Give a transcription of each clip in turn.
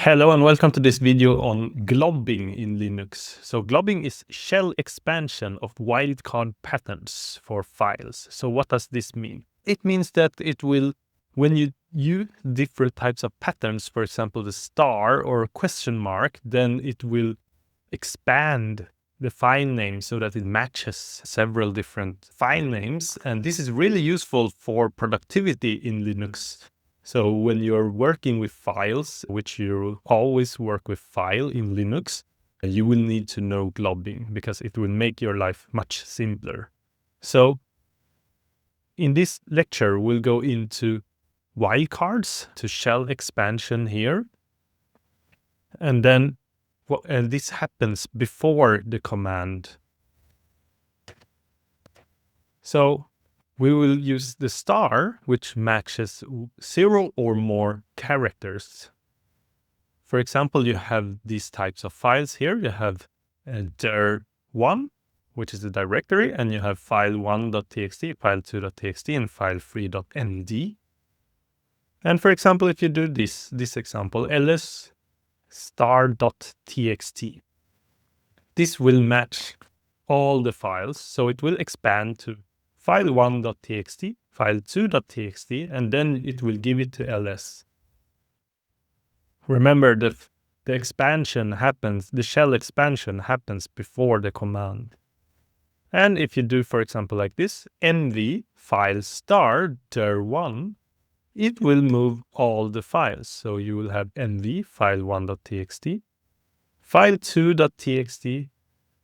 Hello and welcome to this video on globbing in Linux. So globbing is shell expansion of wildcard patterns for files. So what does this mean? It means that it will, when you use different types of patterns, for example, the star or question mark, then it will expand the file name so that it matches several different file names. And this is really useful for productivity in Linux. So when you're working with files, which you always work with file in Linux, you will need to know globbing because it will make your life much simpler. So in this lecture, we'll go into wildcards to shell expansion here. And then this happens before the command. So we will use the star, which matches 0 or more characters. For example, you have these types of files here. You have dir1, which is the directory, and you have file1.txt, file2.txt, and file3.md. And for example, if you do this example, ls star.txt, this will match all the files. So it will expand to file1.txt, file2.txt, and then it will give it to ls. Remember that the expansion happens, the shell expansion happens before the command. And if you do, for example, like this, mv file star dir1, it will move all the files. So you will have mv file1.txt, file2.txt,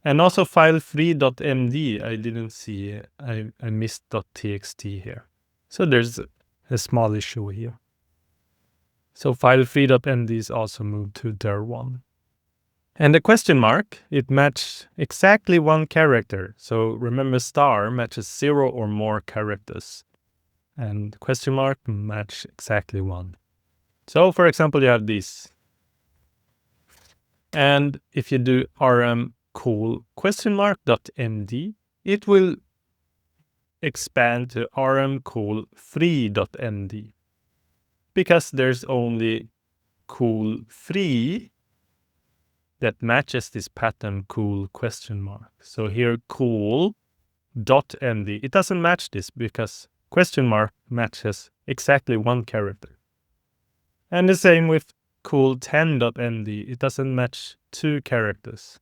and also file3.md, I didn't see, I missed .txt here. So there's a small issue here. So file3.md is also moved to dir1. And the question mark, it matched exactly one character. So remember star matches 0 or more characters. And question mark match exactly one. So for example, you have this. And if you do rm cool question mark.md, it will expand to rm cool 3.md because there's only cool 3 that matches this pattern cool question mark. So here cool.md, it doesn't match this because question mark matches exactly one character. And the same with cool 10.md, it doesn't match 2 characters.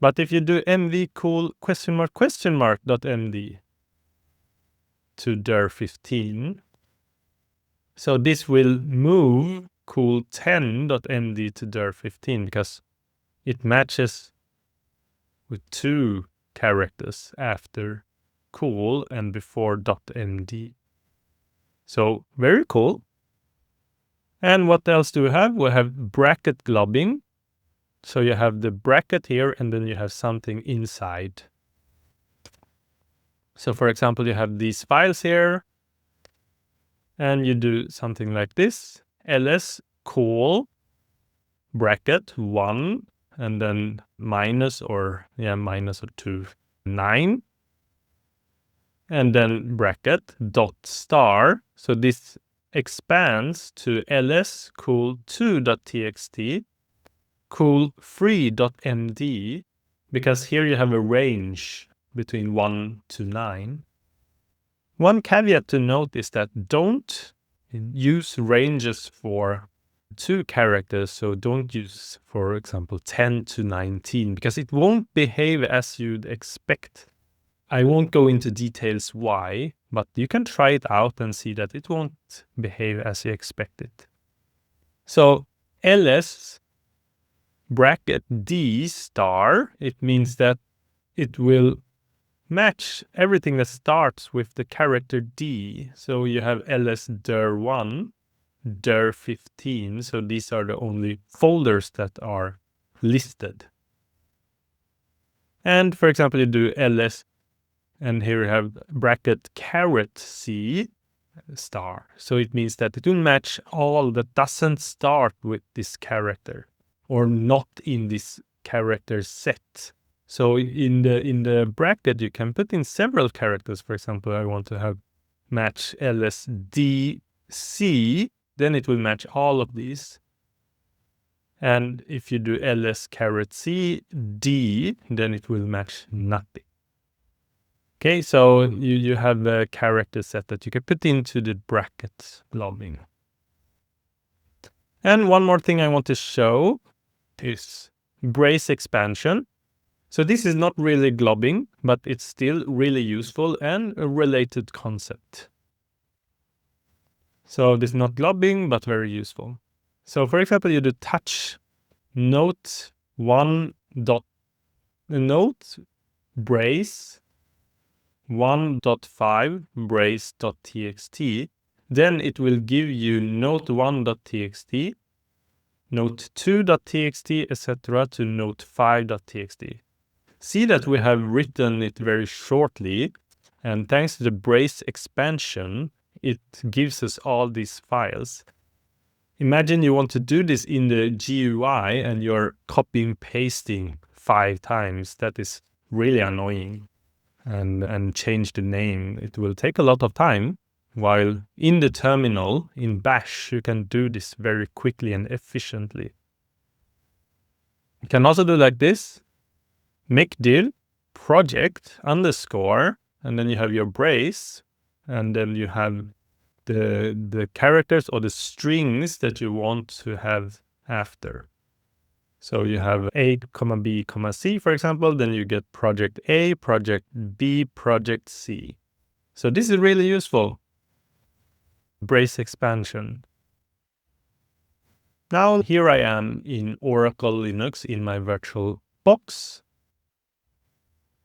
But if you do mv cool question mark.md to dir15, so this will move cool 10.md to dir15 because it matches with 2 characters after cool and before .md. So very cool. And what else do we have? We have bracket globbing. So you have the bracket here, and then you have something inside. So for example, you have these files here, and you do something like this, ls cool bracket 1, and then minus or 2, 9, and then bracket dot star. So this expands to ls cool 2.txt, cool 3.md, because here you have a range between 1 to 9. One caveat to note is that don't use ranges for 2 characters. So don't use, for example, 10 to 19, because it won't behave as you'd expect. I won't go into details why, but you can try it out and see that it won't behave as you expected. So ls bracket d star, it means that it will match everything that starts with the character d. So you have ls dir1, dir15. So these are the only folders that are listed. And for example, you do ls, and here you have bracket caret c star. So it means that it will match all that doesn't start with this character or not in this character set. So in the bracket, you can put in several characters. For example, I want to have match lsdc, then it will match all of these. And if you do ls:(c) d, then it will match nothing. Okay, so you have a character set that you can put into the bracket globbing. And one more thing I want to show is brace expansion. So this is not really globbing, but it's still really useful and a related concept. So this is not globbing, but very useful. So for example, you do touch note brace 1.5 brace.txt. Then it will give you note1.txt, note2.txt, etc. to note5.txt. See that we have written it very shortly, and thanks to the brace expansion, it gives us all these files. Imagine you want to do this in the GUI and you're copying pasting 5 times. That is really annoying. And change the name. It will take a lot of time, while in the terminal, in Bash, you can do this very quickly and efficiently. You can also do like this, mkdir project _ and then you have your brace, and then you have the characters or the strings that you want to have after. So you have A, B, C, for example, then you get project A, project B, project C. So this is really useful. Brace expansion. Now here I am in Oracle Linux in my virtual box.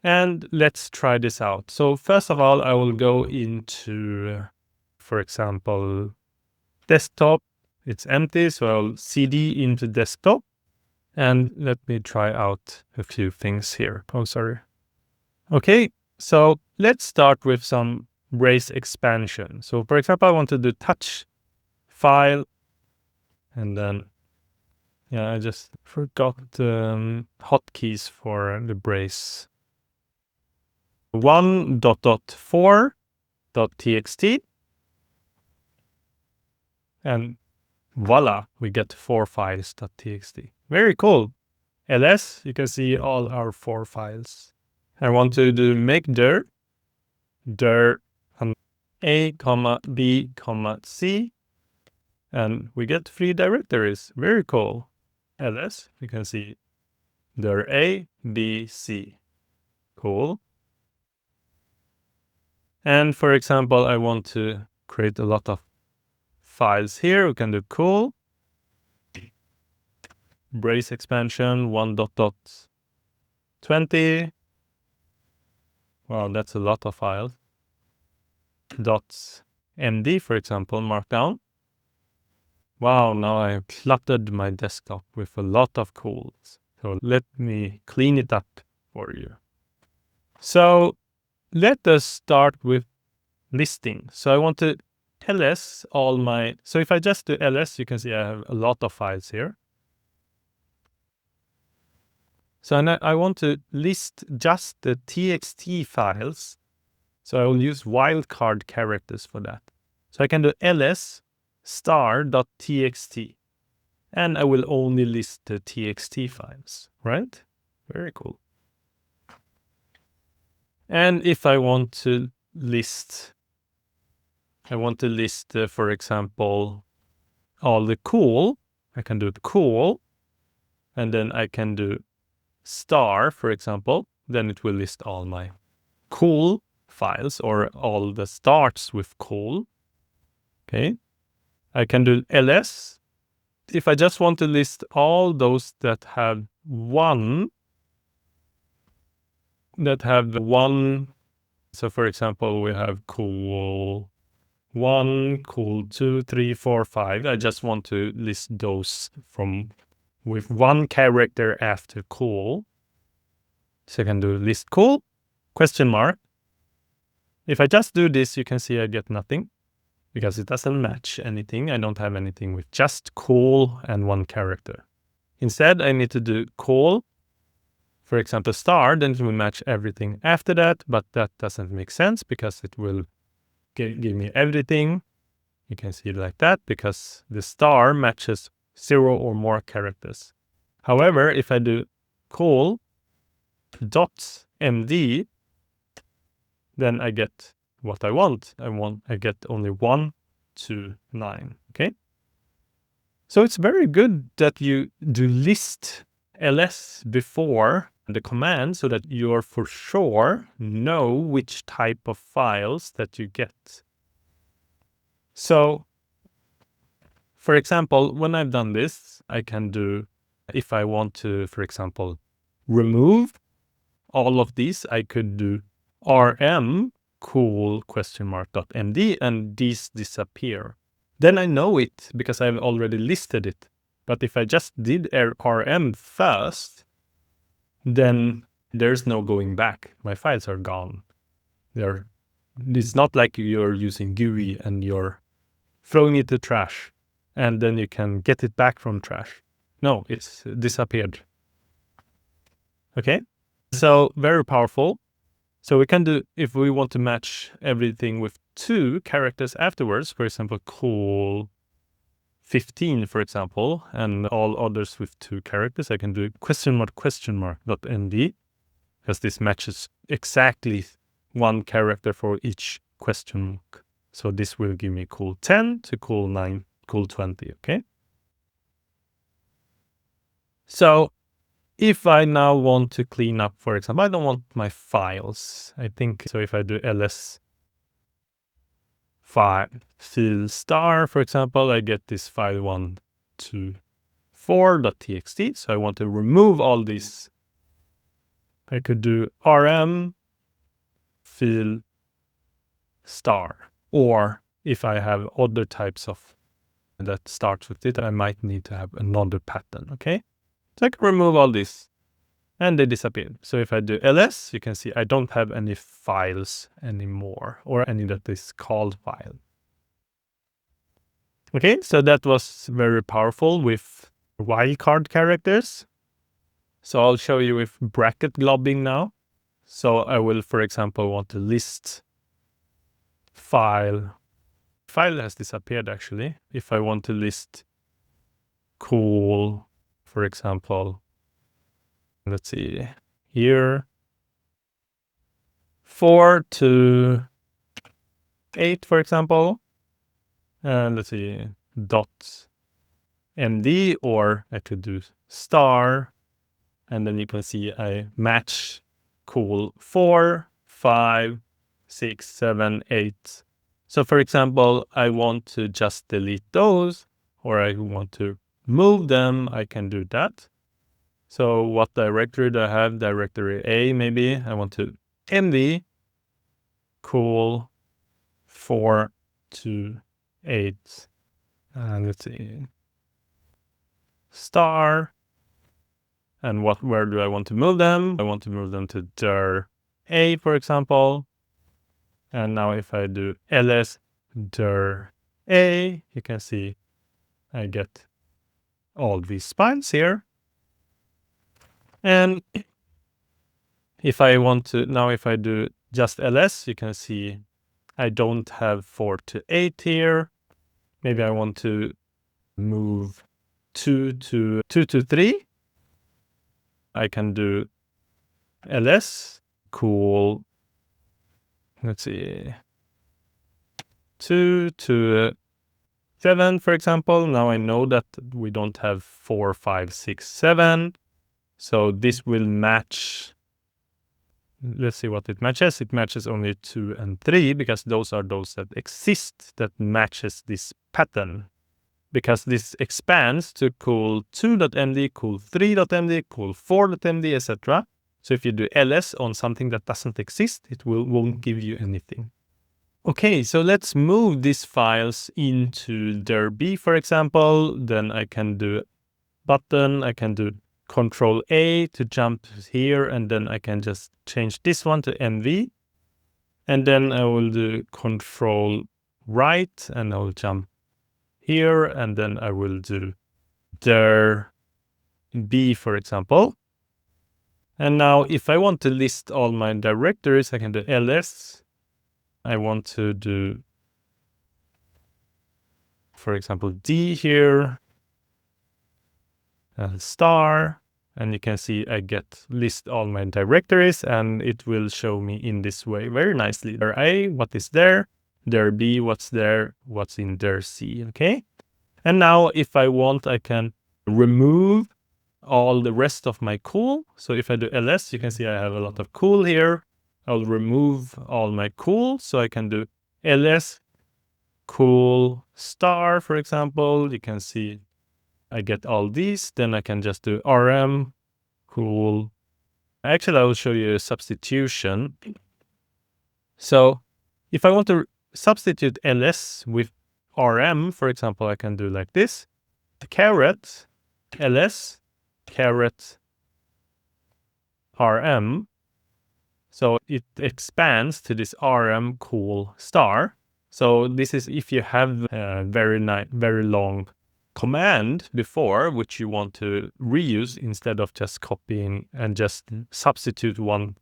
And let's try this out. So first of all, I will go into, for example, desktop. It's empty, so I'll cd into desktop. And let me try out a few things here. Oh, sorry. Okay, so let's start with some brace expansion. So for example, I want to do touch file, and then, yeah, I just forgot the hotkeys for the brace. 1.4.txt, and voila, we get 4 files.txt. Very cool. ls, you can see all our 4 files. I want to do mkdir dir A, B, C, and we get 3 directories. Very cool. ls, you can see dir A, B, C. Cool. And for example, I want to create a lot of files here. We can do cool. Brace expansion 1.20. Wow, that's a lot of files. .md, for example, markdown. Wow, now I cluttered my desktop with a lot of cools. So let me clean it up for you. So let us start with listing. So I want to ls all my, so if I just do ls, you can see I have a lot of files here. So I want to list just the txt files. So I will use wildcard characters for that. So I can do ls star.txt, and I will only list the txt files, right? Very cool. And if I want to list, for example, all the cool, I can do cool, and then I can do star, for example, then it will list all my cool files or all the starts with cool. Okay. I can do ls. If I just want to list all those that have one, so for example, we have cool 1, cool 2, 3, 4, 5. I just want to list those with 1 character after cool. So I can do list cool, question mark. If I just do this, you can see I get nothing because it doesn't match anything. I don't have anything with just cool and 1 character. Instead, I need to do cool, for example, star, then it will match everything after that, but that doesn't make sense because it will give me everything. You can see it like that because the star matches 0 or more characters. However, if I do call dot md, then I get what I want. I get only 1 to 9. Okay. So it's very good that you do list ls before the command so that you're for sure know which type of files that you get. So, for example, when I've done this, I can do, if I want to, for example, remove all of these, I could do rm cool .md and these disappear. Then I know it because I've already listed it. But if I just did rm first, then there's no going back. My files are gone. It's not like you're using GUI and you're throwing it to trash and then you can get it back from trash. No, it's disappeared. Okay, so very powerful. So we can do, if we want to match everything with 2 characters afterwards, for example, cool 15, for example, and all others with 2 characters, I can do .md, because this matches exactly 1 character for each question mark. So this will give me cool 10 to cool 9, cool 20, okay? So if I now want to clean up, for example, I don't want my files. I think, so if I do ls file star, for example, I get this file 124.txt. So I want to remove all these. I could do rm file star. Or if I have other types of that starts with it, I might need to have another pattern, okay? So I can remove all this and they disappear. So if I do ls, you can see I don't have any files anymore or any that is called file. Okay, so that was very powerful with wildcard characters. So I'll show you with bracket globbing now. So I will, for example, want to list file. File has disappeared actually. If I want to list cool, for example, let's see here, 4 to 8, for example, and let's see dot md, or I could do star, and then you can see I match cool 4, 5, 6, 7, 8. So for example, I want to just delete those, or I want to move them, I can do that. So what directory do I have? Directory A, maybe. I want to md cool 4 to 8. And let's see, star. And where do I want to move them? I want to move them to dir A, for example. And now if I do ls dir A, you can see I get all these files here. And if I want to, now if I do just ls, you can see I don't have 4 to 8 here. Maybe I want to move 2 to 3. I can do ls cool, let's see, 2 to 7, for example. Now I know that we don't have 4, 5, 6, 7. So this will match. Let's see what it matches. It matches only 2 and 3 because those are those that exist that matches this pattern. Because this expands to cool 2.md, cool 3.md, cool 4.md, etc. So if you do ls on something that doesn't exist, it won't give you anything. Okay, so let's move these files into dir B, for example. Then I can do button, I can do Control A to jump here, and then I can just change this one to MV. And then I will do Control right, and I will jump here, and then I will do dir B, for example. And now if I want to list all my directories, I can do ls. I want to do, for example, D here. star, and you can see I get list all my directories, and it will show me in this way very nicely. There A, what is there? There B, what's there? What's in there C, okay? And now if I want, I can remove all the rest of my cool. So if I do ls, you can see I have a lot of cool here. I'll remove all my cool. So I can do ls cool star, for example. You can see I get all these. Then I can just do rm cool. Actually, I will show you a substitution. So if I want to substitute ls with rm, for example, I can do like this. Caret ls caret rm. So it expands to this rm cool star. So this is if you have a very long command before, which you want to reuse instead of just copying and just substitute one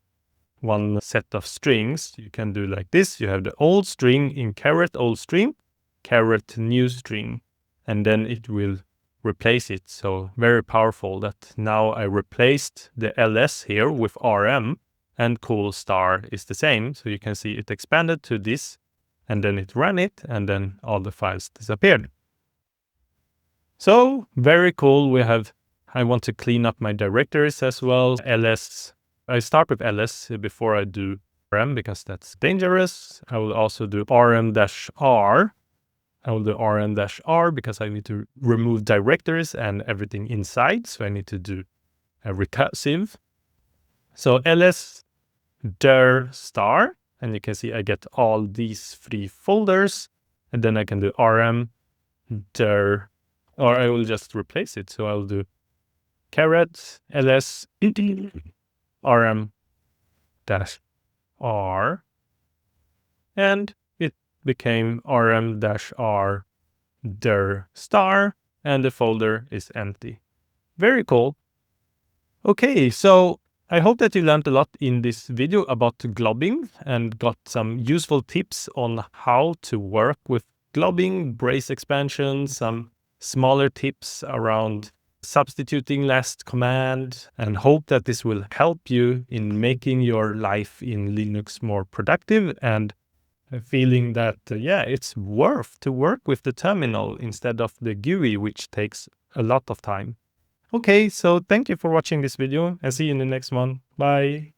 set of strings. You can do like this. You have the old string in caret old string, caret new string, and then it will replace it. So very powerful that now I replaced the ls here with rm, and cool star is the same. So you can see it expanded to this, and then it ran it, and then all the files disappeared. So very cool. I want to clean up my directories as well. ls, I start with ls before I do rm because that's dangerous. I will also do rm-r. I will do rm-r because I need to remove directories and everything inside. So I need to do a recursive. So ls dir star, and you can see I get all these 3 folders, and then I can do rm dir, or I will just replace it. So I'll do caret ls rm-r, and it became rm-r dir star, and the folder is empty. Very cool. Okay, so I hope that you learned a lot in this video about globbing and got some useful tips on how to work with globbing, brace expansion, some smaller tips around substituting last command, and hope that this will help you in making your life in Linux more productive and feeling that, it's worth to work with the terminal instead of the GUI, which takes a lot of time. Okay, so thank you for watching this video and see you in the next one. Bye.